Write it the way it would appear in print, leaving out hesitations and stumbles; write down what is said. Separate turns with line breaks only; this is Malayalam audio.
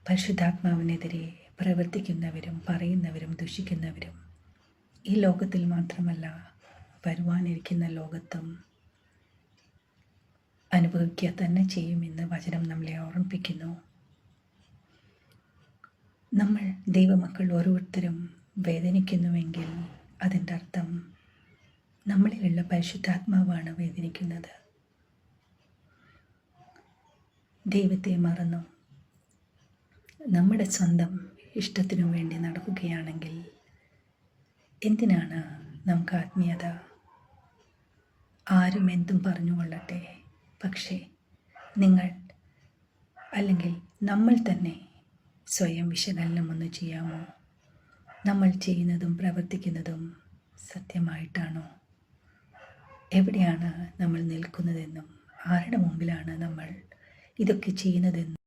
പരിശുദ്ധാത്മാവിനെതിരെ പ്രവർത്തിക്കുന്നവരും പറയുന്നവരും ദുഷിക്കുന്നവരും ഈ ലോകത്തിൽ മാത്രമല്ല വരുവാനിരിക്കുന്ന ലോകത്തും അനുഭവിക്കുക തന്നെ ചെയ്യുമെന്ന് വചനം നമ്മളെ ഓർമ്മിപ്പിക്കുന്നു. നമ്മൾ ദൈവമക്കൾ ഓരോരുത്തരും വേദനിക്കുന്നുവെങ്കിൽ അതിൻ്റെ അർത്ഥം നമ്മളിലുള്ള പരിശുദ്ധാത്മാവാണ് വേദനിക്കുന്നത്. ദൈവത്തെ മറന്നു നമ്മുടെ സ്വന്തം ഇഷ്ടത്തിനു വേണ്ടി നടക്കുകയാണെങ്കിൽ എന്തിനാണ് നമുക്ക് ആത്മീയത? ആരും എന്തും പറഞ്ഞുകൊള്ളട്ടെ, പക്ഷേ നിങ്ങൾ അല്ലെങ്കിൽ നമ്മൾ തന്നെ സ്വയം വിശകലനം ഒന്ന് ചെയ്യാമോ? നമ്മൾ ചെയ്യുന്നതും പ്രവർത്തിക്കുന്നതും സത്യമായിട്ടാണോ? എവിടെയാണ് നമ്മൾ നിൽക്കുന്നതെന്നും ആരുടെ മുമ്പിലാണ് നമ്മൾ ഇതൊക്കെ ചെയ്യുന്നതെന്നും